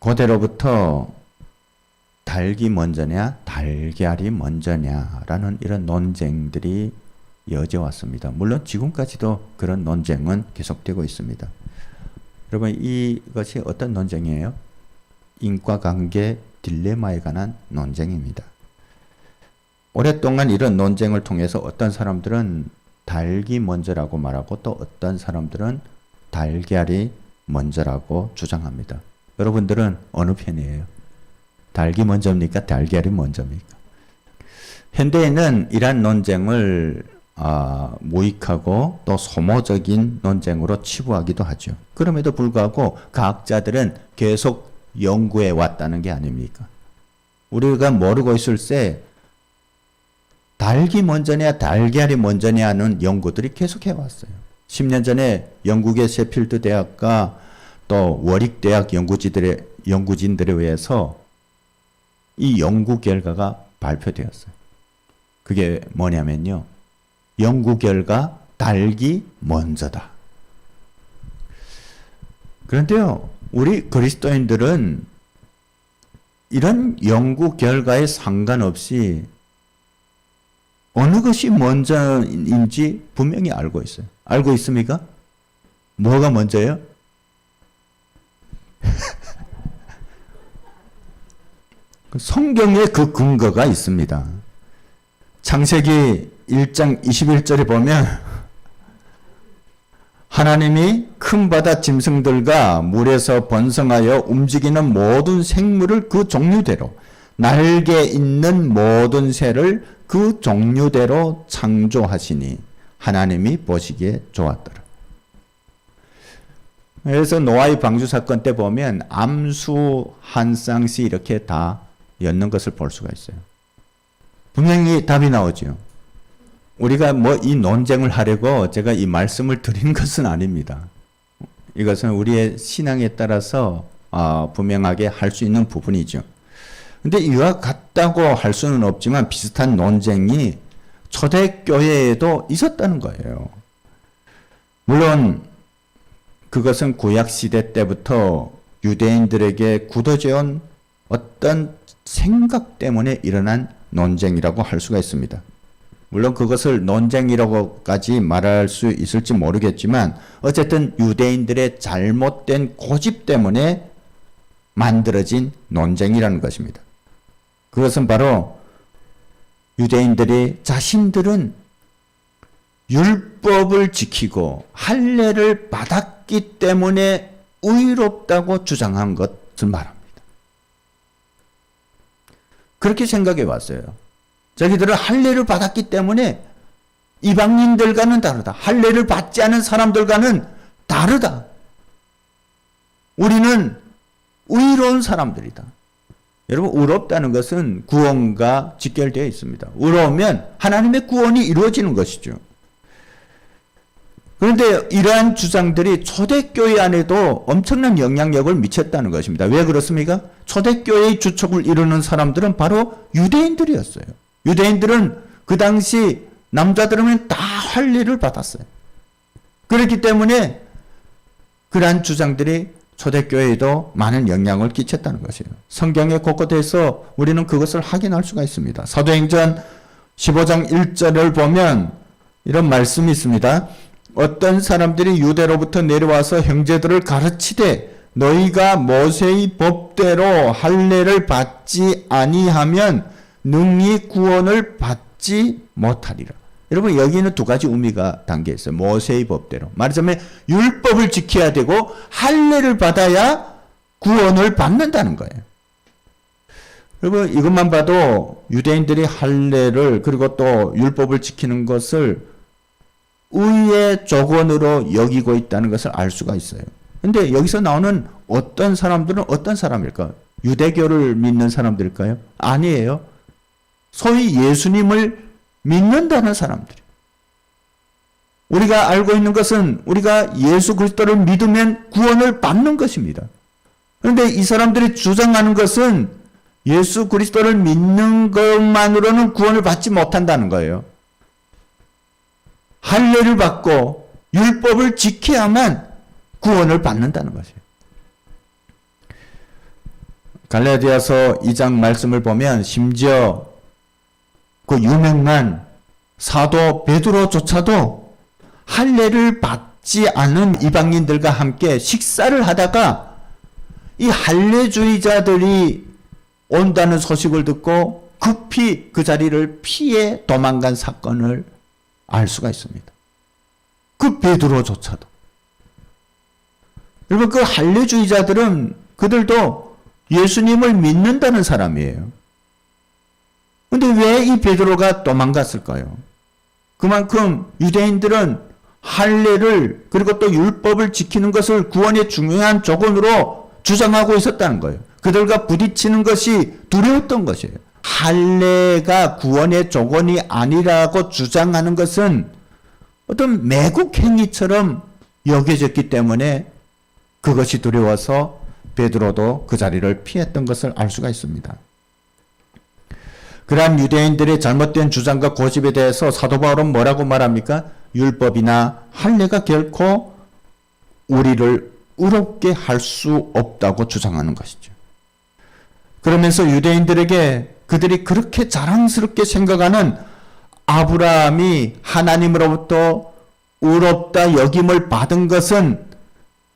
고대로부터 닭이 먼저냐 달걀이 먼저냐라는 이런 논쟁들이 이어져 왔습니다. 물론 지금까지도 그런 논쟁은 계속되고 있습니다. 여러분, 이것이 어떤 논쟁이에요? 인과관계 딜레마에 관한 논쟁입니다. 오랫동안 이런 논쟁을 통해서 어떤 사람들은 닭이 먼저라고 말하고 또 어떤 사람들은 달걀이 먼저라고 주장합니다. 여러분들은 어느 편이에요? 닭이 먼저입니까? 달걀이 먼저입니까? 현대에는 이러한 논쟁을 무익하고 또 소모적인 논쟁으로 치부하기도 하죠. 그럼에도 불구하고 과학자들은 계속 연구해 왔다는 게 아닙니까? 우리가 모르고 있을 때 닭이 먼저냐 달걀이 먼저냐는 연구들이 계속해 왔어요. 10년 전에 영국의 셰필드 대학과 또 워릭 대학 연구진들에 의해서 이 연구 결과가 발표되었어요. 그게 뭐냐면요. 연구 결과 닭이 먼저다. 그런데요, 우리 그리스도인들은 이런 연구 결과에 상관없이 어느 것이 먼저인지 분명히 알고 있어요. 알고 있습니까? 뭐가 먼저예요? 성경에 그 근거가 있습니다. 창세기 1장 21절에 보면 하나님이 큰 바다 짐승들과 물에서 번성하여 움직이는 모든 생물을 그 종류대로 날개 있는 모든 새를 그 종류대로 창조하시니 하나님이 보시기에 좋았더라. 그래서 노아의 방주 사건 때 보면 암수 한 쌍씩 이렇게 다 엮는 것을 볼 수가 있어요. 분명히 답이 나오죠. 우리가 뭐 이 논쟁을 하려고 제가 이 말씀을 드린 것은 아닙니다. 이것은 우리의 신앙에 따라서 분명하게 할 수 있는 부분이죠. 근데 이와 같다고 할 수는 없지만 비슷한 논쟁이 초대교회에도 있었다는 거예요. 물론 그것은 구약시대 때부터 유대인들에게 굳어져 온 어떤 생각 때문에 일어난 논쟁이라고 할 수가 있습니다. 물론 그것을 논쟁이라고까지 말할 수 있을지 모르겠지만 어쨌든 유대인들의 잘못된 고집 때문에 만들어진 논쟁이라는 것입니다. 그것은 바로 유대인들이 자신들은 율법을 지키고 할례를 받았기 때문에 의롭다고 주장한 것을 말합니다. 그렇게 생각해 왔어요. 자기들은 할례를 받았기 때문에 이방인들과는 다르다. 할례를 받지 않은 사람들과는 다르다. 우리는 의로운 사람들이다. 여러분, 의롭다는 것은 구원과 직결되어 있습니다. 의로우면 하나님의 구원이 이루어지는 것이죠. 그런데 이러한 주장들이 초대교회 안에도 엄청난 영향력을 미쳤다는 것입니다. 왜 그렇습니까? 초대교회의 주축을 이루는 사람들은 바로 유대인들이었어요. 유대인들은 그 당시 남자들은 다 할례를 받았어요. 그렇기 때문에 그러한 주장들이 초대교회에도 많은 영향을 끼쳤다는 것이에요. 성경의 곳곳에서 우리는 그것을 확인할 수가 있습니다. 사도행전 15장 1절을 보면 이런 말씀이 있습니다. 어떤 사람들이 유대로부터 내려와서 형제들을 가르치되 너희가 모세의 법대로 할례를 받지 아니하면 능히 구원을 받지 못하리라. 여러분, 여기는 두 가지 의미가 담겨 있어요. 모세의 법대로. 말하자면 율법을 지켜야 되고 할례를 받아야 구원을 받는다는 거예요. 여러분, 이것만 봐도 유대인들이 할례를 그리고 또 율법을 지키는 것을 의의 조건으로 여기고 있다는 것을 알 수가 있어요. 근데 여기서 나오는 어떤 사람들은 어떤 사람일까요? 유대교를 믿는 사람들일까요? 아니에요. 소위 예수님을 믿는다는 사람들이. 우리가 알고 있는 것은 우리가 예수 그리스도를 믿으면 구원을 받는 것입니다. 그런데 이 사람들이 주장하는 것은 예수 그리스도를 믿는 것만으로는 구원을 받지 못한다는 거예요. 할례를 받고 율법을 지켜야만 구원을 받는다는 것이에요. 갈라디아서 2장 말씀을 보면 심지어 그 유명한 사도 베드로조차도 할례를 받지 않은 이방인들과 함께 식사를 하다가 이 할례주의자들이 온다는 소식을 듣고 급히 그 자리를 피해 도망간 사건을 알 수가 있습니다. 그 베드로조차도. 여러분, 그 할례주의자들은 그들도 예수님을 믿는다는 사람이에요. 근데 왜 이 베드로가 도망갔을까요? 그만큼 유대인들은 할례를 그리고 또 율법을 지키는 것을 구원의 중요한 조건으로 주장하고 있었다는 거예요. 그들과 부딪히는 것이 두려웠던 것이에요. 할례가 구원의 조건이 아니라고 주장하는 것은 어떤 매국 행위처럼 여겨졌기 때문에 그것이 두려워서 베드로도 그 자리를 피했던 것을 알 수가 있습니다. 그러한 유대인들의 잘못된 주장과 고집에 대해서 사도 바울은 뭐라고 말합니까? 율법이나 할례가 결코 우리를 의롭게 할 수 없다고 주장하는 것이죠. 그러면서 유대인들에게 그들이 그렇게 자랑스럽게 생각하는 아브라함이 하나님으로부터 의롭다 여김을 받은 것은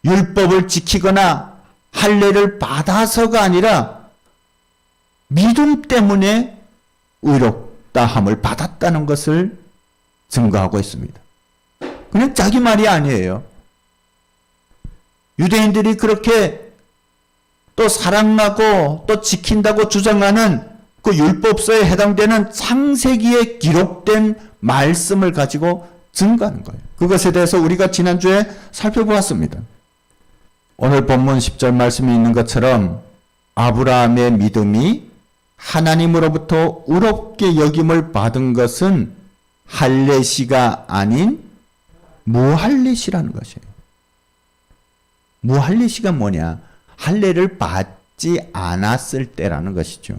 율법을 지키거나 할례를 받아서가 아니라 믿음 때문에 의롭다함을 받았다는 것을 증거하고 있습니다. 그냥 자기 말이 아니에요. 유대인들이 그렇게 또 사랑하고 또 지킨다고 주장하는 그 율법서에 해당되는 창세기에 기록된 말씀을 가지고 증거하는 거예요. 그것에 대해서 우리가 지난주에 살펴보았습니다. 오늘 본문 10절 말씀이 있는 것처럼 아브라함의 믿음이 하나님으로부터 의롭게 여김을 받은 것은 할례시가 아닌 무할례시라는 것이에요. 무할례시가 뭐냐? 할례를 받지 않았을 때라는 것이죠.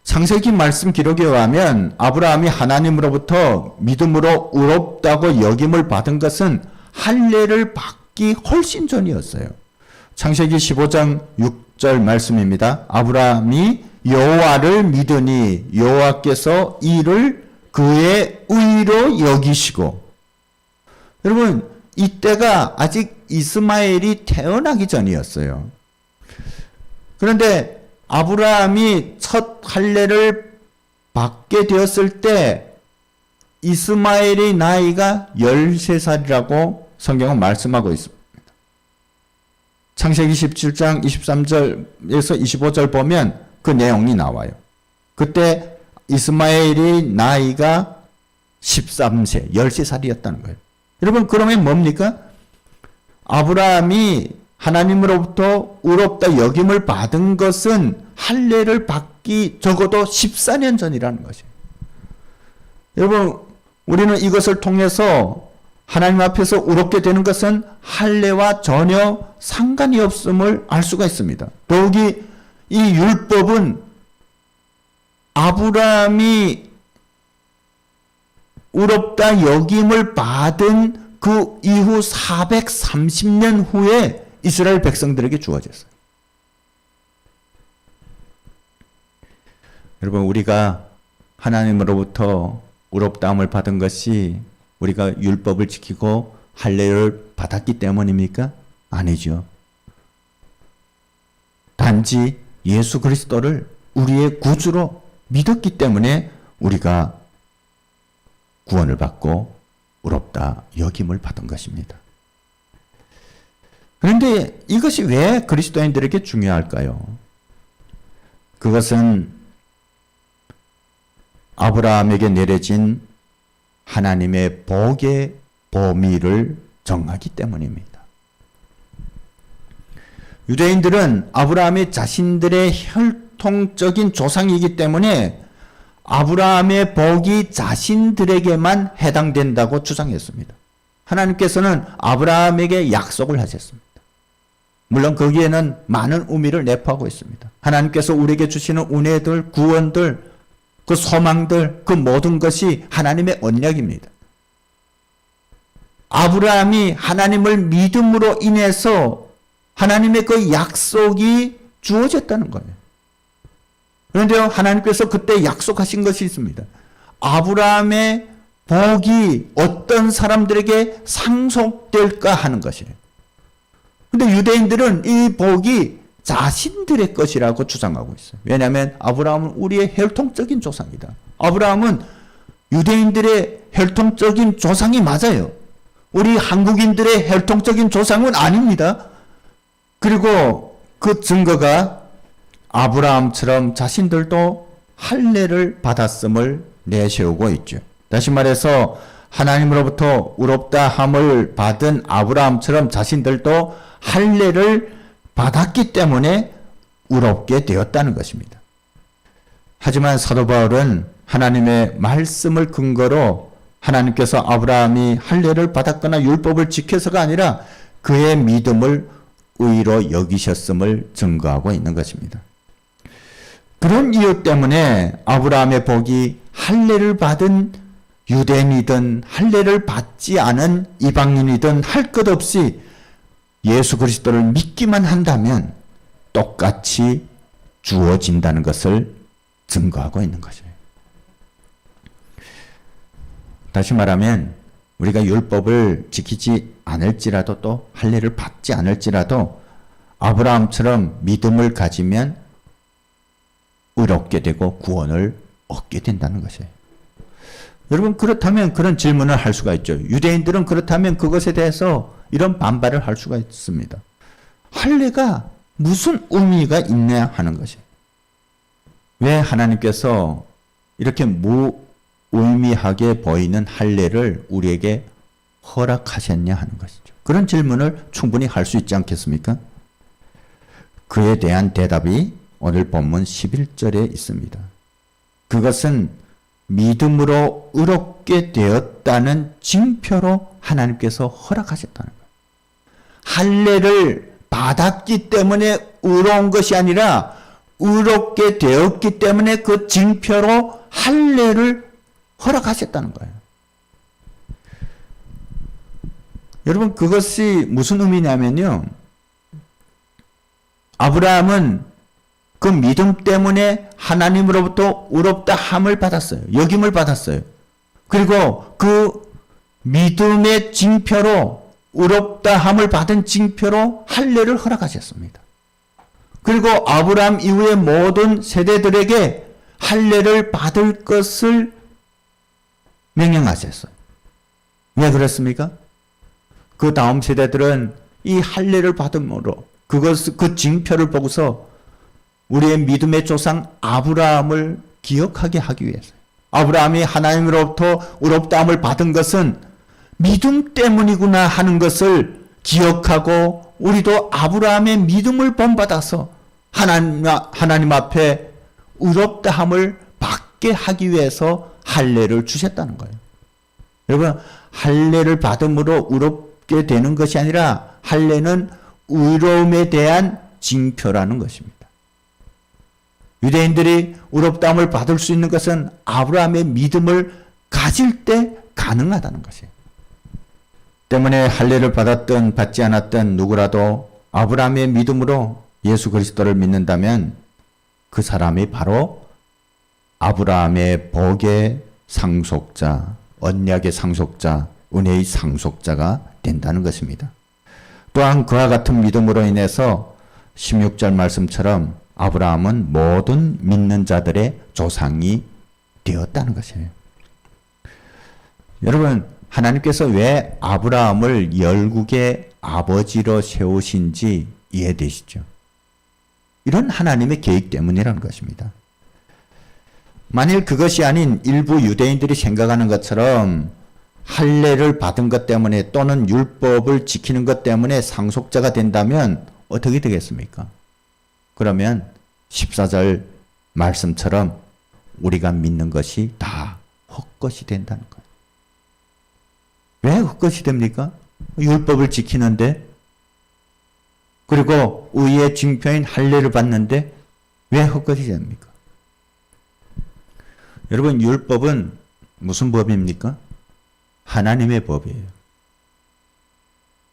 창세기 말씀 기록에 의하면 아브라함이 하나님으로부터 믿음으로 의롭다고 여김을 받은 것은 할례를 받기 훨씬 전이었어요. 창세기 15장 6절 말씀입니다. 아브라함이 여호와를 믿으니 여호와께서 이를 그의 의로 여기시고. 여러분, 이때가 아직 이스마엘이 태어나기 전이었어요. 그런데 아브라함이 첫 할례를 받게 되었을 때 이스마엘의 나이가 13살이라고 성경은 말씀하고 있습니다. 창세기 17장 23절에서 25절 보면 그 내용이 나와요. 그때 이스마엘의 나이가 13세, 13살이었다는 거예요. 여러분, 그러면 뭡니까? 아브라함이 하나님으로부터 의롭다 여김을 받은 것은 할례를 받기 적어도 14년 전이라는 것이에요. 여러분, 우리는 이것을 통해서 하나님 앞에서 의롭게 되는 것은 할례와 전혀 상관이 없음을 알 수가 있습니다. 더욱이 이 율법은 아브라함이 의롭다 여김을 받은 그 이후 430년 후에 이스라엘 백성들에게 주어졌어요. 여러분, 우리가 하나님으로부터 의롭다함을 받은 것이 우리가 율법을 지키고 할례를 받았기 때문입니까? 아니죠. 단지 예수 그리스도를 우리의 구주로 믿었기 때문에 우리가 구원을 받고 의롭다 여김을 받은 것입니다. 그런데 이것이 왜 그리스도인들에게 중요할까요? 그것은 아브라함에게 내려진 하나님의 복의 범위를 정하기 때문입니다. 유대인들은 아브라함이 자신들의 혈통적인 조상이기 때문에 아브라함의 복이 자신들에게만 해당된다고 주장했습니다. 하나님께서는 아브라함에게 약속을 하셨습니다. 물론 거기에는 많은 의미를 내포하고 있습니다. 하나님께서 우리에게 주시는 은혜들, 구원들, 그 소망들, 그 모든 것이 하나님의 언약입니다. 아브라함이 하나님을 믿음으로 인해서 하나님의 그 약속이 주어졌다는 거예요. 그런데 하나님께서 그때 약속하신 것이 있습니다. 아브라함의 복이 어떤 사람들에게 상속될까 하는 것이에요. 근데 유대인들은 이 복이 자신들의 것이라고 주장하고 있어요. 왜냐하면 아브라함은 우리의 혈통적인 조상이다. 아브라함은 유대인들의 혈통적인 조상이 맞아요. 우리 한국인들의 혈통적인 조상은 아닙니다. 그리고 그 증거가 아브라함처럼 자신들도 할례를 받았음을 내세우고 있죠. 다시 말해서 하나님으로부터 의롭다 함을 받은 아브라함처럼 자신들도 할례를 받았기 때문에 의롭게 되었다는 것입니다. 하지만 사도 바울은 하나님의 말씀을 근거로 하나님께서 아브라함이 할례를 받았거나 율법을 지켜서가 아니라 그의 믿음을 의로 여기셨음을 증거하고 있는 것입니다. 그런 이유 때문에 아브라함의 복이 할례를 받은 유대인이든 할례를 받지 않은 이방인이든 할 것 없이 예수 그리스도를 믿기만 한다면 똑같이 주어진다는 것을 증거하고 있는 것이에요. 다시 말하면 우리가 율법을 지키지 않을지라도 또 할례를 받지 않을지라도 아브라함처럼 믿음을 가지면 의롭게 되고 구원을 얻게 된다는 것이에요. 여러분, 그렇다면 그런 질문을 할 수가 있죠. 유대인들은 그렇다면 그것에 대해서 이런 반발을 할 수가 있습니다. 할례가 무슨 의미가 있냐 하는 것이. 왜 하나님께서 이렇게 무의미하게 보이는 할례를 우리에게 허락하셨냐 하는 것이죠. 그런 질문을 충분히 할 수 있지 않겠습니까? 그에 대한 대답이 오늘 본문 11절에 있습니다. 그것은 믿음으로 의롭게 되었다는 징표로 하나님께서 허락하셨다는 거예요. 할례를 받았기 때문에 의로운 것이 아니라 의롭게 되었기 때문에 그 징표로 할례를 허락하셨다는 거예요. 여러분, 그것이 무슨 의미냐면요. 아브라함은 그 믿음 때문에 하나님으로부터 의롭다 함을 받았어요. 여김을 받았어요. 그리고 그 믿음의 징표로 의롭다 함을 받은 징표로 할례를 허락하셨습니다. 그리고 아브라함 이후의 모든 세대들에게 할례를 받을 것을 명령하셨어요. 왜 그렇습니까? 그 다음 세대들은 이 할례를 받음으로 그 징표를 보고서 우리의 믿음의 조상 아브라함을 기억하게 하기 위해서요. 아브라함이 하나님으로부터 의롭다함을 받은 것은 믿음 때문이구나 하는 것을 기억하고 우리도 아브라함의 믿음을 본받아서 하나님 앞에 의롭다함을 받게 하기 위해서 할례를 주셨다는 거예요. 여러분, 할례를 받음으로 의롭게 되는 것이 아니라 할례는 의로움에 대한 징표라는 것입니다. 유대인들이 의롭다함을 받을 수 있는 것은 아브라함의 믿음을 가질 때 가능하다는 것이에요. 때문에 할례를 받았든 받지 않았든 누구라도 아브라함의 믿음으로 예수 그리스도를 믿는다면 그 사람이 바로 아브라함의 복의 상속자, 언약의 상속자, 은혜의 상속자가 된다는 것입니다. 또한 그와 같은 믿음으로 인해서 16절 말씀처럼 아브라함은 모든 믿는 자들의 조상이 되었다는 것이에요. 여러분, 하나님께서 왜 아브라함을 열국의 아버지로 세우신지 이해되시죠? 이런 하나님의 계획 때문이라는 것입니다. 만일 그것이 아닌 일부 유대인들이 생각하는 것처럼 할례를 받은 것 때문에 또는 율법을 지키는 것 때문에 상속자가 된다면 어떻게 되겠습니까? 그러면 14절 말씀처럼 우리가 믿는 것이 다 헛것이 된다는 거예요. 왜 헛것이 됩니까? 율법을 지키는데, 그리고 의의 징표인 할례를 받는데 왜 헛것이 됩니까? 여러분, 율법은 무슨 법입니까? 하나님의 법이에요.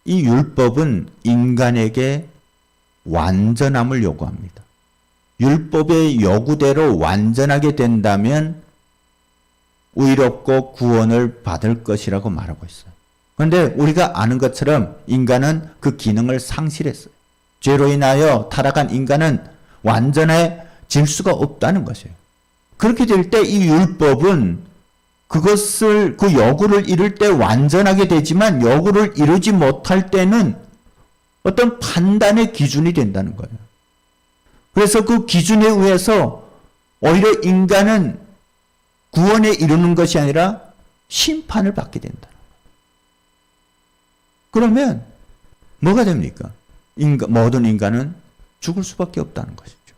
이 율법은 인간에게 완전함을 요구합니다. 율법의 요구대로 완전하게 된다면 의롭고 구원을 받을 것이라고 말하고 있어요. 그런데 우리가 아는 것처럼 인간은 그 기능을 상실했어요. 죄로 인하여 타락한 인간은 완전해질 수가 없다는 것이에요. 그렇게 될 때 이 율법은 그것을, 그 요구를 이룰 때 완전하게 되지만 요구를 이루지 못할 때는 어떤 판단의 기준이 된다는 거예요. 그래서 그 기준에 의해서 오히려 인간은 구원에 이르는 것이 아니라 심판을 받게 된다. 그러면 뭐가 됩니까? 모든 인간은 죽을 수밖에 없다는 것이죠.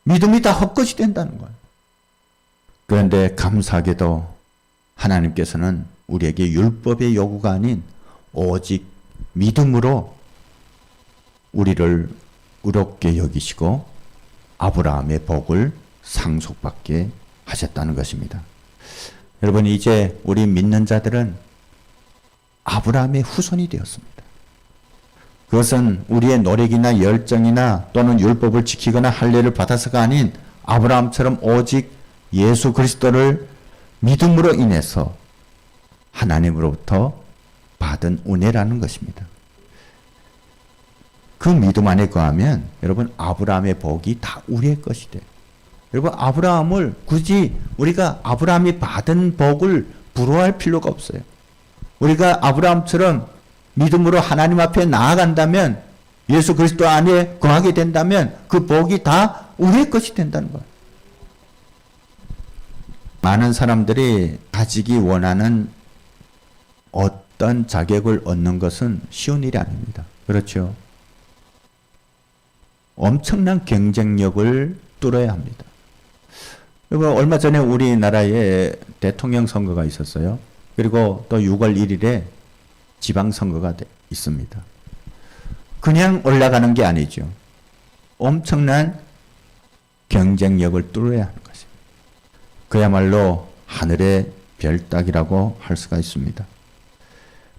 믿음이 다 헛것이 된다는 거예요. 그런데 감사하게도 하나님께서는 우리에게 율법의 요구가 아닌 오직 믿음으로 우리를 의롭게 여기시고 아브라함의 복을 상속받게 하셨다는 것입니다. 여러분, 이제 우리 믿는 자들은 아브라함의 후손이 되었습니다. 그것은 우리의 노력이나 열정이나 또는 율법을 지키거나 할례를 받아서가 아닌 아브라함처럼 오직 예수 그리스도를 믿음으로 인해서 하나님으로부터 받은 은혜라는 것입니다. 그 믿음 안에 거하면 여러분 아브라함의 복이 다 우리의 것이 돼요. 여러분 아브라함을 굳이 우리가 아브라함이 받은 복을 부러워할 필요가 없어요. 우리가 아브라함처럼 믿음으로 하나님 앞에 나아간다면 예수 그리스도 안에 거하게 된다면 그 복이 다 우리의 것이 된다는 거예요. 많은 사람들이 가지기 원하는 어떤 자격을 얻는 것은 쉬운 일이 아닙니다. 그렇죠? 엄청난 경쟁력을 뚫어야 합니다. 그리고 얼마 전에 우리나라에 대통령 선거가 있었어요. 그리고 또 6월 1일에 지방선거가 있습니다. 그냥 올라가는 게 아니죠. 엄청난 경쟁력을 뚫어야 하는 것입니다. 그야말로 하늘의 별따기라고 할 수가 있습니다.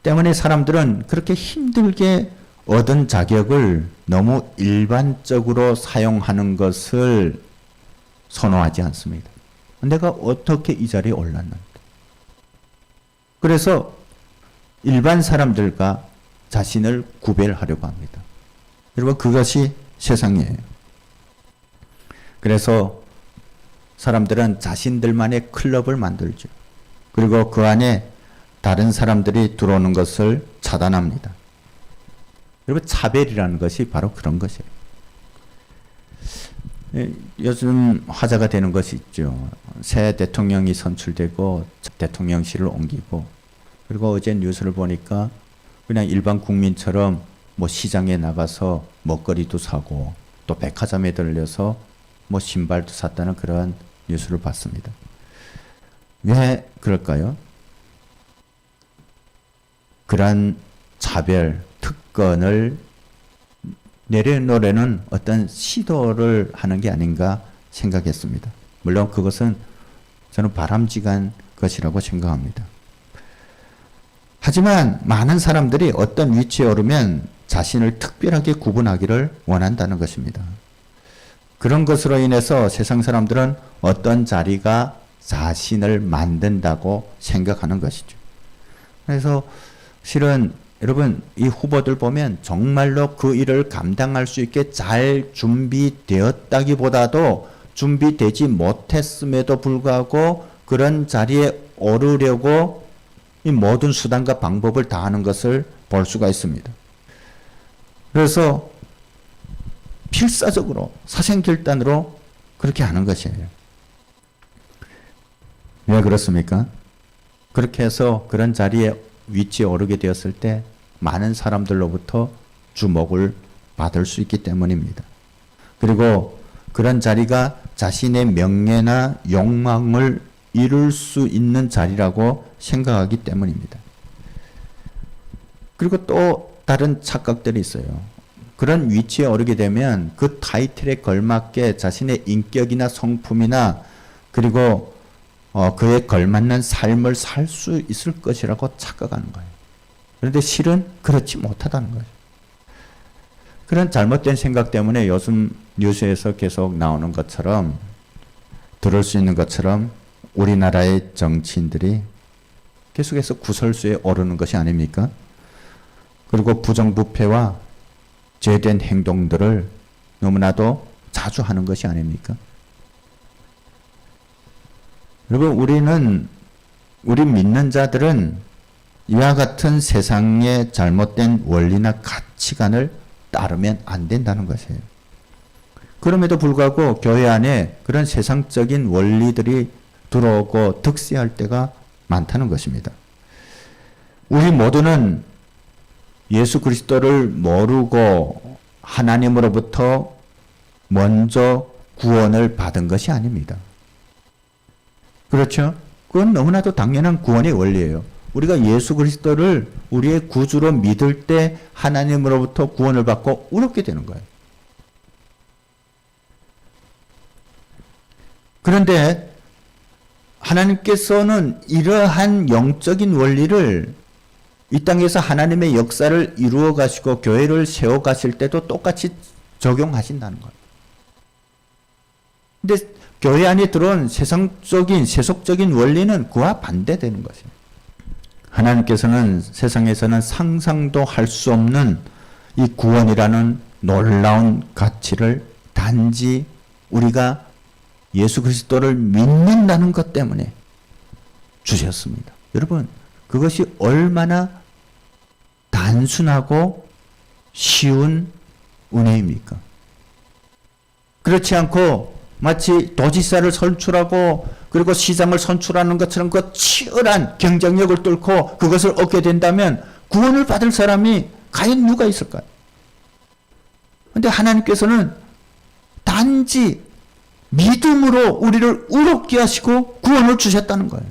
때문에 사람들은 그렇게 힘들게 얻은 자격을 너무 일반적으로 사용하는 것을 선호하지 않습니다. 내가 어떻게 이 자리에 올랐는데. 그래서 일반 사람들과 자신을 구별하려고 합니다. 여러분 그것이 세상이에요. 그래서 사람들은 자신들만의 클럽을 만들죠. 그리고 그 안에 다른 사람들이 들어오는 것을 차단합니다. 여러분 차별이라는 것이 바로 그런 것이에요. 요즘 화제가 되는 것이 있죠. 새 대통령이 선출되고 대통령실을 옮기고 그리고 어제 뉴스를 보니까 그냥 일반 국민처럼 뭐 시장에 나가서 먹거리도 사고 또 백화점에 들려서 뭐 신발도 샀다는 그런 뉴스를 봤습니다. 왜 그럴까요? 그런 차별, 특권을 내려놓으려는 어떤 시도를 하는 게 아닌가 생각했습니다. 물론 그것은 저는 바람직한 것이라고 생각합니다. 하지만 많은 사람들이 어떤 위치에 오르면 자신을 특별하게 구분하기를 원한다는 것입니다. 그런 것으로 인해서 세상 사람들은 어떤 자리가 자신을 만든다고 생각하는 것이죠. 그래서 실은 여러분 이 후보들 보면 정말로 그 일을 감당할 수 있게 잘 준비되었다기보다도 준비되지 못했음에도 불구하고 그런 자리에 오르려고 이 모든 수단과 방법을 다하는 것을 볼 수가 있습니다. 그래서 필사적으로 사생결단으로 그렇게 하는 것이에요. 왜 그렇습니까? 그렇게 해서 그런 자리에 위치에 오르게 되었을 때 많은 사람들로부터 주목을 받을 수 있기 때문입니다. 그리고 그런 자리가 자신의 명예나 욕망을 이룰 수 있는 자리라고 생각하기 때문입니다. 그리고 또 다른 착각들이 있어요. 그런 위치에 오르게 되면 그 타이틀에 걸맞게 자신의 인격이나 성품이나 그리고 그에 걸맞는 삶을 살 수 있을 것이라고 착각하는 거예요. 그런데 실은 그렇지 못하다는 거예요. 그런 잘못된 생각 때문에 요즘 뉴스에서 계속 나오는 것처럼, 들을 수 있는 것처럼 우리나라의 정치인들이 계속해서 구설수에 오르는 것이 아닙니까? 그리고 부정부패와 죄된 행동들을 너무나도 자주 하는 것이 아닙니까? 여러분, 우리 믿는 자들은 이와 같은 세상의 잘못된 원리나 가치관을 따르면 안 된다는 것이에요. 그럼에도 불구하고 교회 안에 그런 세상적인 원리들이 들어오고 득세할 때가 많다는 것입니다. 우리 모두는 예수 그리스도를 모르고 하나님으로부터 먼저 구원을 받은 것이 아닙니다. 그렇죠? 그건 너무나도 당연한 구원의 원리예요. 우리가 예수 그리스도를 우리의 구주로 믿을 때 하나님으로부터 구원을 받고 의롭게 되는 거예요. 그런데 하나님께서는 이러한 영적인 원리를 이 땅에서 하나님의 역사를 이루어 가시고 교회를 세워 가실 때도 똑같이 적용하신다는 거예요. 근데 교회 안에 들어온 세상적인 세속적인 원리는 그와 반대되는 것입니다. 하나님께서는 세상에서는 상상도 할 수 없는 이 구원이라는 놀라운 가치를 단지 우리가 예수 그리스도를 믿는다는 것 때문에 주셨습니다. 여러분, 그것이 얼마나 단순하고 쉬운 은혜입니까? 그렇지 않고 마치 도지사를 선출하고 그리고 시장을 선출하는 것처럼 그 치열한 경쟁력을 뚫고 그것을 얻게 된다면 구원을 받을 사람이 과연 누가 있을까요? 그런데 하나님께서는 단지 믿음으로 우리를 의롭게 하시고 구원을 주셨다는 거예요.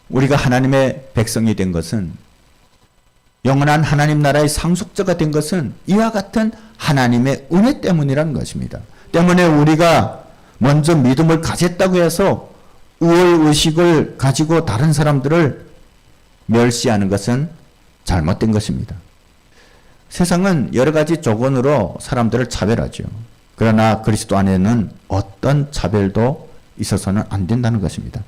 우리가 하나님의 백성이 된 것은, 영원한 하나님 나라의 상속자가 된 것은 이와 같은 하나님의 은혜 때문이라는 것입니다. 때문에 우리가 먼저 믿음을 가졌다고 해서 우월의식을 가지고 다른 사람들을 멸시하는 것은 잘못된 것입니다. 세상은 여러 가지 조건으로 사람들을 차별하죠. 그러나 그리스도 안에는 어떤 차별도 있어서는 안 된다는 것입니다.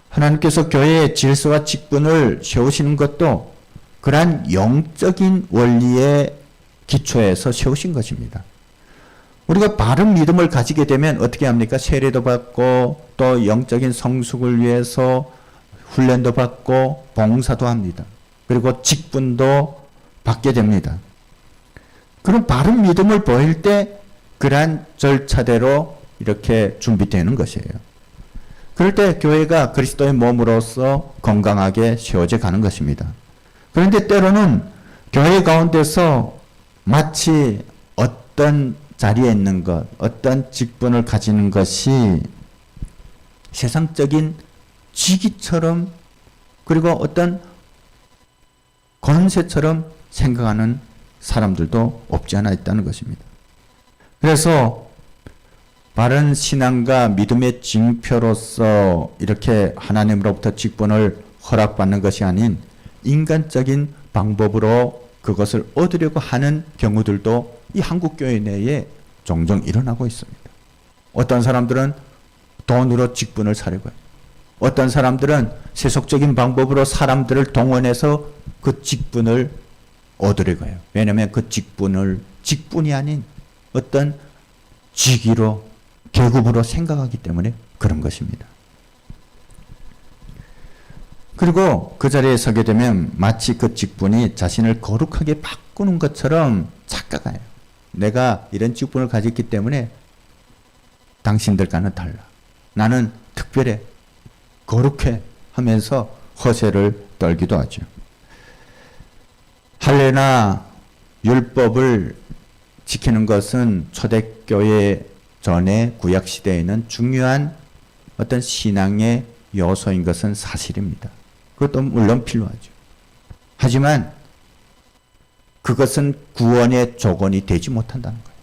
하나님께서 교회의 질서와 직분을 세우시는 것도 그러한 영적인 원리의 기초에서 세우신 것입니다. 우리가 바른 믿음을 가지게 되면 어떻게 합니까? 세례도 받고 또 영적인 성숙을 위해서 훈련도 받고 봉사도 합니다. 그리고 직분도 받게 됩니다. 그런 바른 믿음을 보일 때 그러한 절차대로 이렇게 준비되는 것이에요. 그럴 때 교회가 그리스도의 몸으로서 건강하게 세워져 가는 것입니다. 그런데 때로는 교회 가운데서 마치 어떤 자리에 있는 것, 어떤 직분을 가지는 것이 세상적인 직위처럼 그리고 어떤 권세처럼 생각하는 사람들도 없지 않아 있다는 것입니다. 그래서 바른 신앙과 믿음의 징표로서 이렇게 하나님으로부터 직분을 허락받는 것이 아닌 인간적인 방법으로 그것을 얻으려고 하는 경우들도 이 한국교회 내에 종종 일어나고 있습니다. 어떤 사람들은 돈으로 직분을 사려고 해요. 어떤 사람들은 세속적인 방법으로 사람들을 동원해서 그 직분을 얻으려고 해요. 왜냐하면 그 직분이 아닌 어떤 직위로 계급으로 생각하기 때문에 그런 것입니다. 그리고 그 자리에 서게 되면 마치 그 직분이 자신을 거룩하게 바꾸는 것처럼 착각해요. 내가 이런 직분을 가졌기 때문에 당신들과는 달라. 나는 특별해, 거룩해 하면서 허세를 떨기도 하죠. 할례나 율법을 지키는 것은 초대교회 전에 구약시대에는 중요한 어떤 신앙의 요소인 것은 사실입니다. 그것도 물론 필요하죠. 하지만 그것은 구원의 조건이 되지 못한다는 거예요.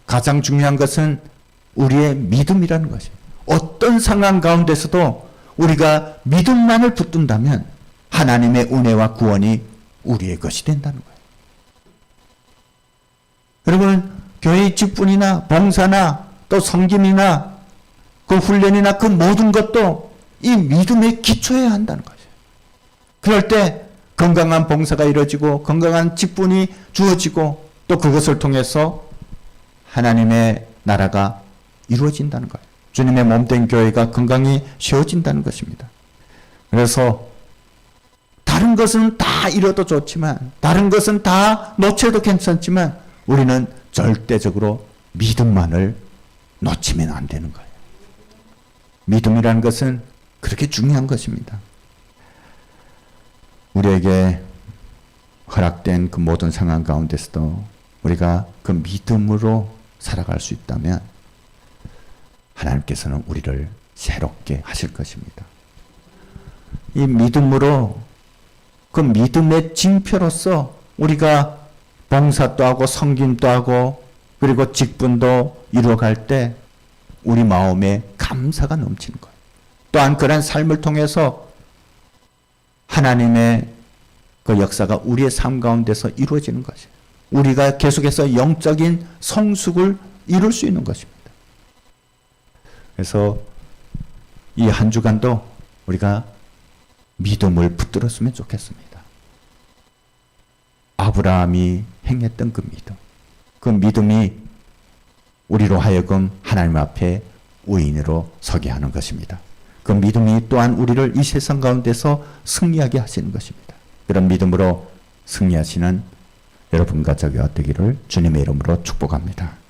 가장 중요한 것은 우리의 믿음이라는 것이에요. 어떤 상황 가운데서도 우리가 믿음만을 붙든다면 하나님의 은혜와 구원이 우리의 것이 된다는 거예요. 여러분, 교회 직분이나 봉사나 또 섬김이나 그 훈련이나 그 모든 것도 이 믿음에 기초해야 한다는 거죠. 그럴 때 건강한 봉사가 이루어지고 건강한 직분이 주어지고 또 그것을 통해서 하나님의 나라가 이루어진다는 거예요. 주님의 몸된 교회가 건강히 세워진다는 것입니다. 그래서 다른 것은 다 이뤄도 좋지만, 다른 것은 다 놓쳐도 괜찮지만 우리는 절대적으로 믿음만을 놓치면 안 되는 거예요. 믿음이라는 것은 그렇게 중요한 것입니다. 우리에게 허락된 그 모든 상황 가운데서도 우리가 그 믿음으로 살아갈 수 있다면 하나님께서는 우리를 새롭게 하실 것입니다. 이 믿음으로 그 믿음의 징표로서 우리가 봉사도 하고 섬김도 하고 그리고 직분도 이루어갈 때 우리 마음에 감사가 넘치는 거예요. 또한 그런 삶을 통해서 하나님의 그 역사가 우리의 삶 가운데서 이루어지는 것이에요. 우리가 계속해서 영적인 성숙을 이룰 수 있는 것입니다. 그래서 이 한 주간도 우리가 믿음을 붙들었으면 좋겠습니다. 아브라함이 행했던 그 믿음, 그 믿음이 우리로 하여금 하나님 앞에 의인으로 서게 하는 것입니다. 그 믿음이 또한 우리를 이 세상 가운데서 승리하게 하시는 것입니다. 그런 믿음으로 승리하시는 여러분과 저희가 되기를 주님의 이름으로 축복합니다.